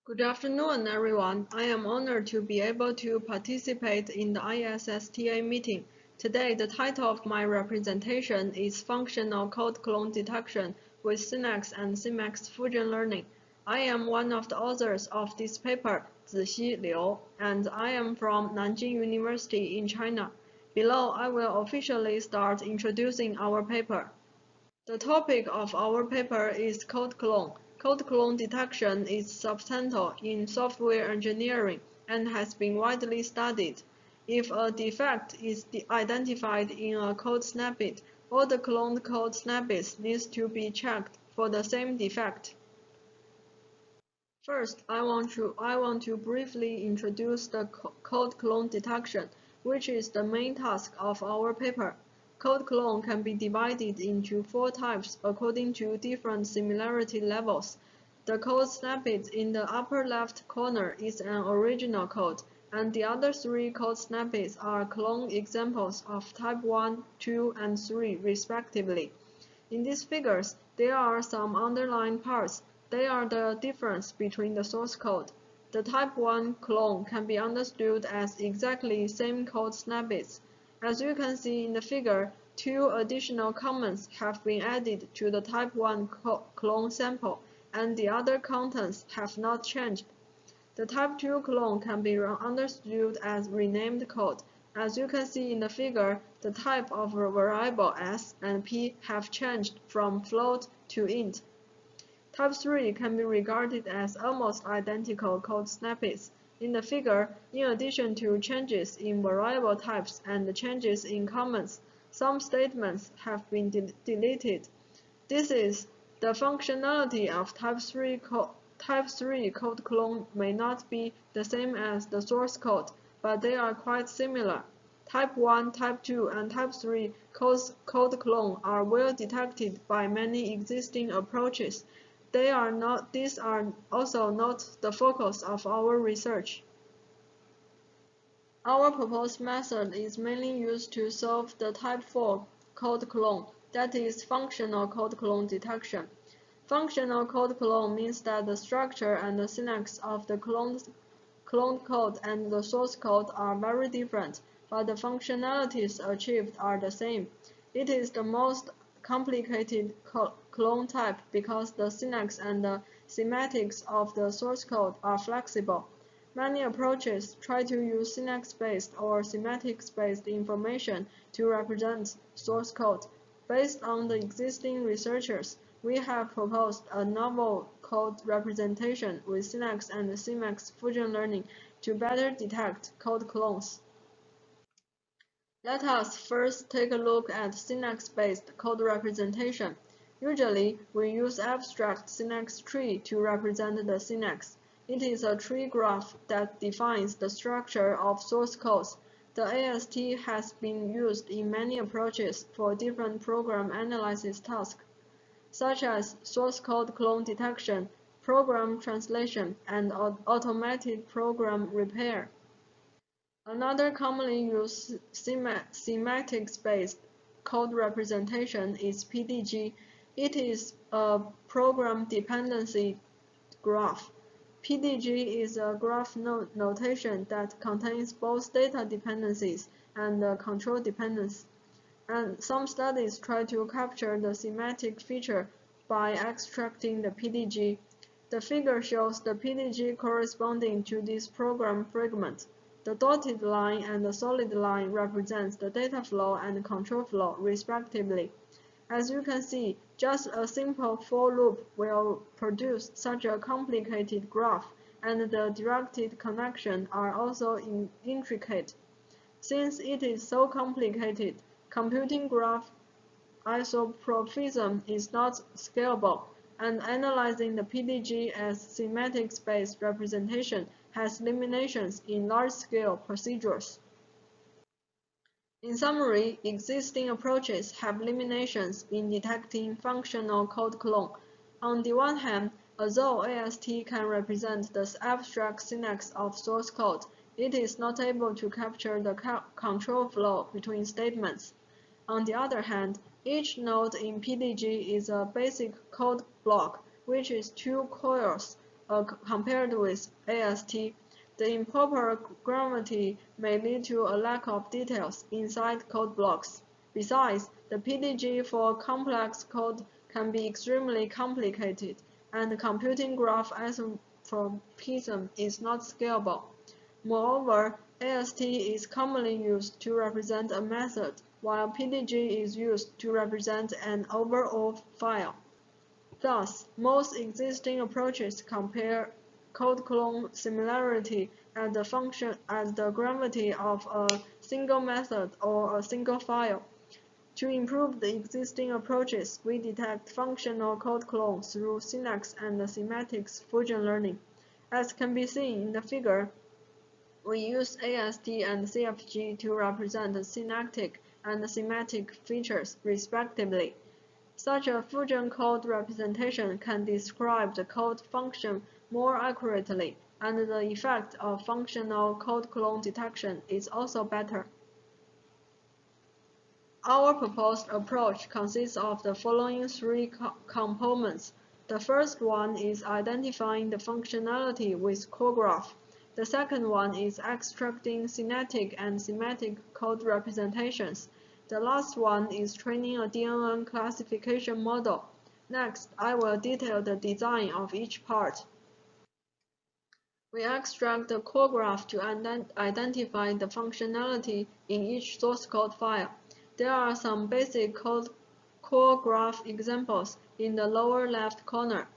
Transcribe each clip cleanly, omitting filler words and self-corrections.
Good afternoon, everyone. I am honored to be able to participate in the ISSTA meeting. Today, the title of my representation is Functional Code Clone Detection with Syntax and Semantics Fusion Learning. I am one of the authors of this paper, Zixi Liu, and I am from Nanjing University in China. Below, I will officially start introducing our paper. The topic of our paper is code clone. Code clone detection is substantial in software engineering and has been widely studied. If a defect is identified in a code snippet, all the cloned code snippets need to be checked for the same defect. First, I want to briefly introduce the code clone detection, which is the main task of our paper. Code clone can be divided into 4 types according to different similarity levels. The code snippet in the upper left corner is an original code, and the other 3 code snippets are clone examples of type 1, 2, and 3 respectively. In these figures, there are some underlined parts. They are the difference between the source code. The type 1 clone can be understood as exactly same code snippets. As you can see in the figure, 2 additional comments have been added to the type 1 clone sample, and the other contents have not changed. The type 2 clone can be understood as renamed code. As you can see in the figure, the type of variable s and p have changed from float to int. Type 3 can be regarded as almost identical code snippets. In the figure, in addition to changes in variable types and changes in comments, some statements have been deleted. This is the functionality of Type 3 code clone may not be the same as the source code, but they are quite similar. Type 1, Type 2, and Type 3 code clone are well detected by many existing approaches. These are also not the focus of our research. Our proposed method is mainly used to solve the Type 4 code clone, that is, functional code clone detection. Functional code clone means that the structure and the syntax of the cloned code and the source code are very different, but the functionalities achieved are the same. It is the most complicated clone type because the syntax and the semantics of the source code are flexible. Many approaches try to use syntax-based or semantics-based information to represent source code. Based on the existing researchers, we have proposed a novel code representation with syntax and semantics fusion learning to better detect code clones. Let us first take a look at syntax-based code representation. Usually, we use abstract syntax tree to represent the syntax. It is a tree graph that defines the structure of source codes. The AST has been used in many approaches for different program analysis tasks, such as source code clone detection, program translation, and automated program repair. Another commonly used semantics-based code representation is PDG. It is a program dependency graph. PDG is a graph notation that contains both data dependencies and control dependencies. And some studies try to capture the semantic feature by extracting the PDG. The figure shows the PDG corresponding to this program fragment. The dotted line and the solid line represents the data flow and control flow, respectively. As you can see, just a simple for loop will produce such a complicated graph, and the directed connections are also intricate. Since it is so complicated, computing graph isomorphism is not scalable, and analyzing the PDG as semantics-based representation has limitations in large-scale procedures. In summary, existing approaches have limitations in detecting functional code clone. On the one hand, although AST can represent the abstract syntax of source code, it is not able to capture the control flow between statements. On the other hand, each node in PDG is a basic code block, which is 2 coils. compared with AST. The improper gravity may lead to a lack of details inside code blocks. Besides, the PDG for complex code can be extremely complicated, and computing graph isomorphism is not scalable. Moreover, AST is commonly used to represent a method, while PDG is used to represent an overall file. Thus, most existing approaches compare code clone similarity at the gravity of a single method or a single file. To improve the existing approaches, we detect functional code clones through syntax and semantics fusion learning. As can be seen in the figure, we use AST and CFG to represent the synaptic and semantic features, respectively. Such a fusion code representation can describe the code function more accurately, and the effect of functional code clone detection is also better. Our proposed approach consists of the following three components. The first one is identifying the functionality with core graph. The second one is extracting syntactic and semantic code representations. The last one is training a DNN classification model. Next, I will detail the design of each part. We extract the core graph to identify the functionality in each source code file. There are some basic core graph examples in the lower left corner.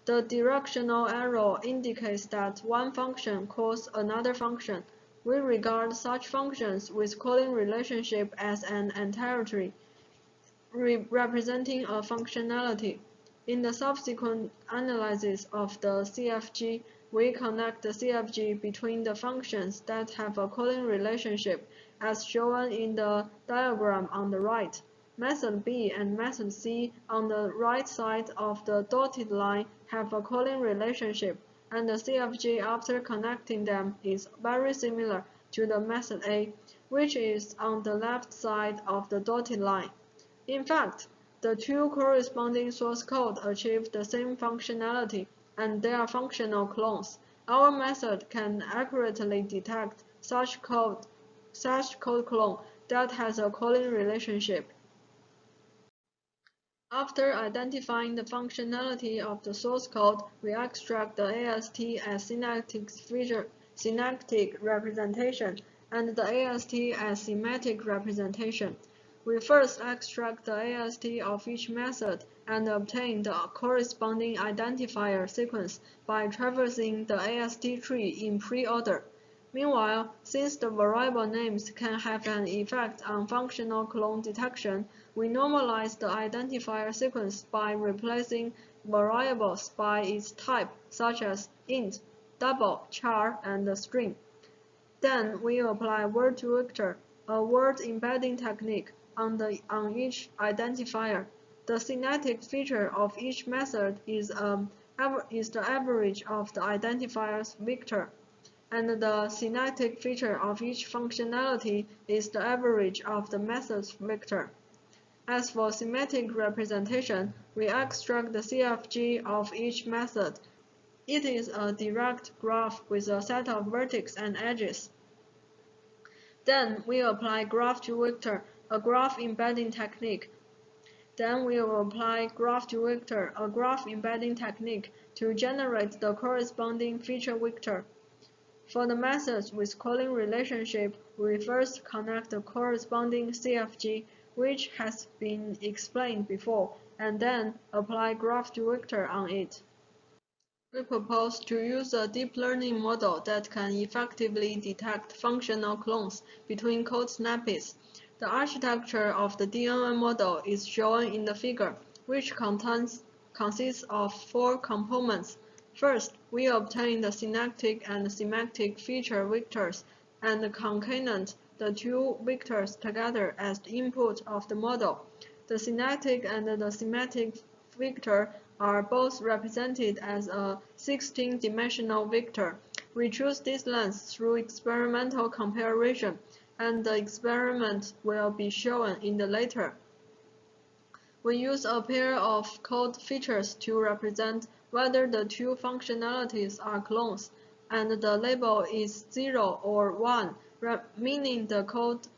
The directional arrow indicates that one function calls another function. We regard such functions with calling relationship as an entirety, representing a functionality. In the subsequent analysis of the CFG, we connect the CFG between the functions that have a calling relationship, as shown in the diagram on the right. Method B and method C on the right side of the dotted line have a calling relationship, and the CFG after connecting them is very similar to the method A, which is on the left side of the dotted line. In fact, the two corresponding source code achieve the same functionality, and they are functional clones. Our method can accurately detect such code clone that has a calling relationship. After identifying the functionality of the source code, we extract the AST as syntactic representation and the AST as semantic representation. We first extract the AST of each method and obtain the corresponding identifier sequence by traversing the AST tree in pre-order. Meanwhile, since the variable names can have an effect on functional clone detection, we normalize the identifier sequence by replacing variables by its type, such as int, double, char, and string. Then we apply word-to-vector, a word embedding technique, on each identifier. The syntactic feature of each method is the average of the identifier's vector, and the syntactic feature of each functionality is the average of the method's vector. As for semantic representation, we extract the CFG of each method. It is a direct graph with a set of vertices and edges. Then we apply graph-to-vector, a graph embedding technique. Then we will apply graph-to-vector, a graph embedding technique, to generate the corresponding feature vector. For the methods with calling relationship, we first connect the corresponding CFG, which has been explained before, and then apply graph-to-vector on it. We propose to use a deep learning model that can effectively detect functional clones between code snippets. The architecture of the DNN model is shown in the figure, which consists of four components. First, we obtain the syntactic and semantic feature vectors and concatenate the two vectors together as the input of the model. The syntactic and the semantic vector are both represented as a 16-dimensional vector. We choose this length through experimental comparison, and the experiment will be shown in the later. We use a pair of code features to represent whether the two functionalities are clones, and the label is 0 or 1, meaning the code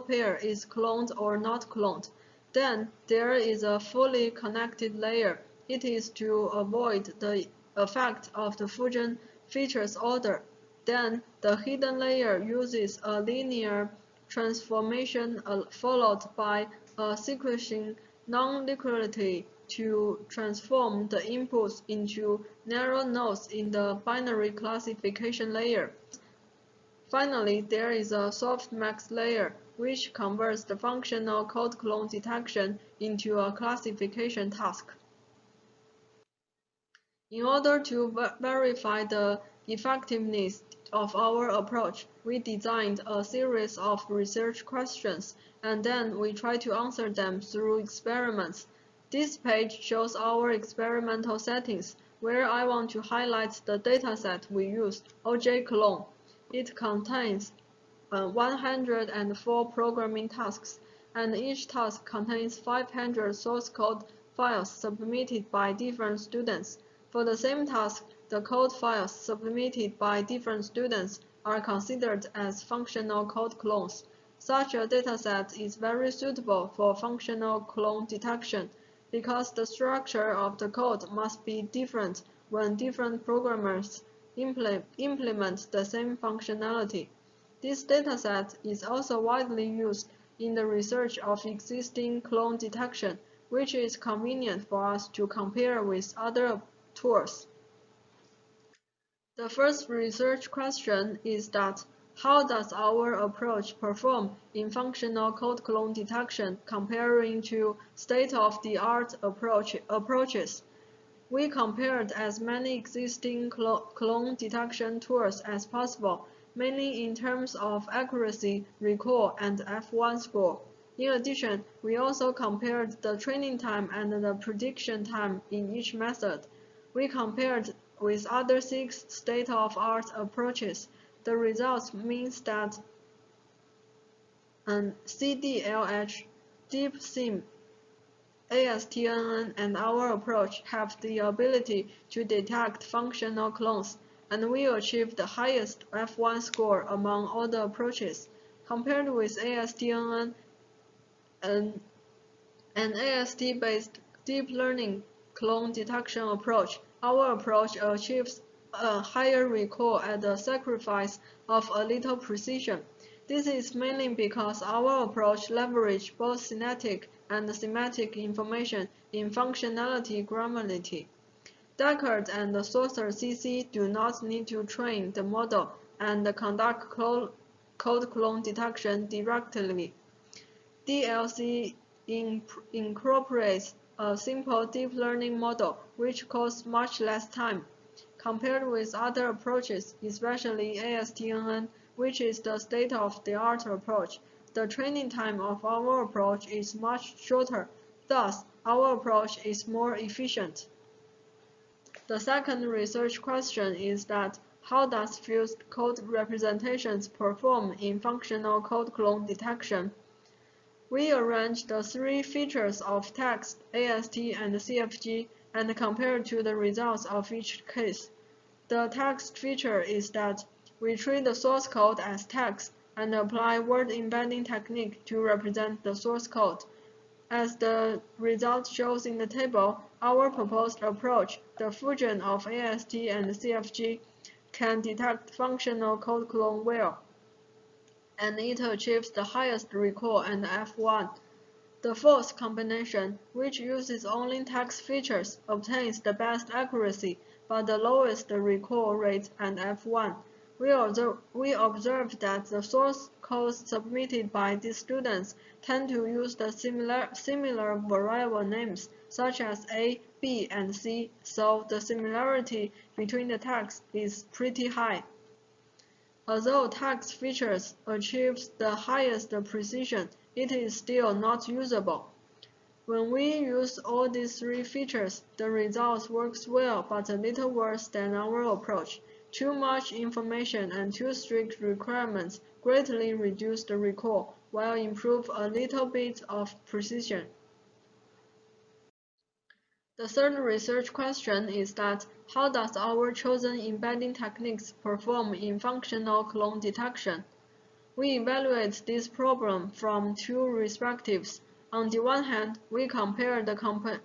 pair is cloned or not cloned. Then there is a fully connected layer. It is to avoid the effect of the fusion features order. Then the hidden layer uses a linear transformation followed by a sequencing non-linearity to transform the inputs into narrow nodes in the binary classification layer. Finally, there is a softmax layer, which converts the functional code clone detection into a classification task. In order to verify the effectiveness of our approach, we designed a series of research questions, and then we try to answer them through experiments. This page shows our experimental settings, where I want to highlight the dataset we used, OJ-clone. It contains 104 programming tasks, and each task contains 500 source code files submitted by different students. For the same task, the code files submitted by different students are considered as functional code clones. Such a dataset is very suitable for functional clone detection because the structure of the code must be different when different programmers implement the same functionality. This dataset is also widely used in the research of existing clone detection, which is convenient for us to compare with other tools. The first research question is that how does our approach perform in functional code clone detection comparing to state-of-the-art approaches? We compared as many existing clone detection tools as possible, mainly in terms of accuracy, recall, and F1 score. In addition, we also compared the training time and the prediction time in each method. We compared with other 6 state-of-art approaches. The results means that CDLH, DeepSim, ISSTA2020 and our approach have the ability to detect functional clones, and we achieve the highest F1 score among all the approaches. Compared with ISSTA2020, an AST-based deep learning clone detection approach, our approach achieves a higher recall at the sacrifice of a little precision. This is mainly because our approach leverages both kinetic and semantic information in functionality granularity. Deckard and Saucer CC do not need to train the model and conduct code clone detection directly. DLC incorporates a simple deep learning model which costs much less time. Compared with other approaches, especially ISSTA2020, which is the state-of-the-art approach, the training time of our approach is much shorter. Thus, our approach is more efficient. The second research question is that how does fused code representations perform in functional code clone detection? We arranged the 3 features of text, AST, and CFG and compared to the results of each case. The text feature is that we treat the source code as text and apply word embedding technique to represent the source code. As the result shows in the table, our proposed approach, the fusion of AST and CFG, can detect functional code clone well, and it achieves the highest recall and F1. The fourth combination, which uses only text features, obtains the best accuracy, but the lowest recall rate and F1. We observed that the source codes submitted by these students tend to use the similar variable names, such as A, B, and C, so the similarity between the texts is pretty high. Although text features achieves the highest precision, it is still not usable. When we use all these 3 features, the result works well but a little worse than our approach. Too much information and too strict requirements greatly reduce the recall, while improve a little bit of precision. The third research question is that how does our chosen embedding techniques perform in functional clone detection? We evaluate this problem from two perspectives. On the one hand, we compare the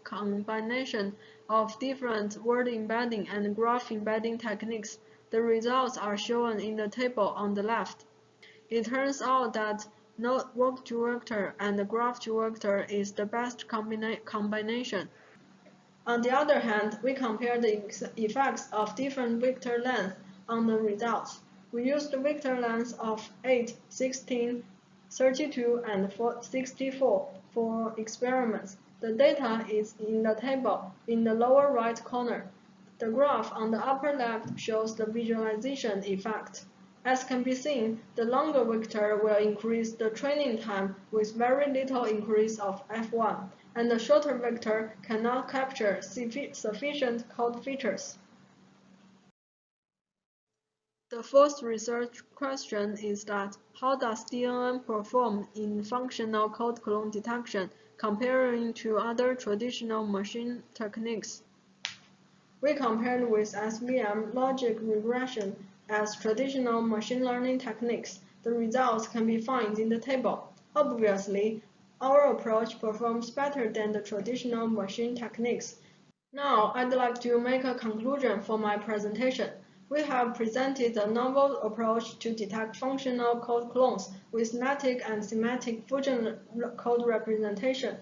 combination of different word embedding and graph embedding techniques. The results are shown in the table on the left. It turns out that notebook-to-vector and graph-to-vector is the best combination. On the other hand, we compare the effects of different vector lengths on the results. We used vector lengths of 8, 16, 32, and 64 for experiments. The data is in the table in the lower right corner. The graph on the upper left shows the visualization effect. As can be seen, the longer vector will increase the training time with very little increase of f1, and the shorter vector cannot capture sufficient code features. The fourth research question is that how does DNN perform in functional code clone detection comparing to other traditional machine techniques? We compared with SVM logic regression as traditional machine learning techniques. The results can be found in the table. Obviously, our approach performs better than the traditional machine techniques. Now, I'd like to make a conclusion for my presentation. We have presented a novel approach to detect functional code clones with static and semantic fusion code representation.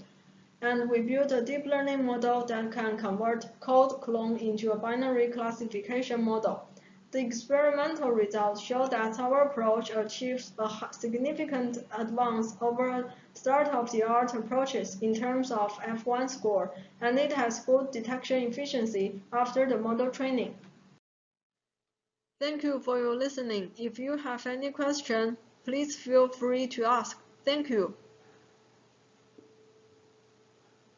And we built a deep learning model that can convert code clone into a binary classification model. The experimental results show that our approach achieves a significant advance over state-of-the-art approaches in terms of F1 score, and it has good detection efficiency after the model training. Thank you for your listening. If you have any question, please feel free to ask. Thank you.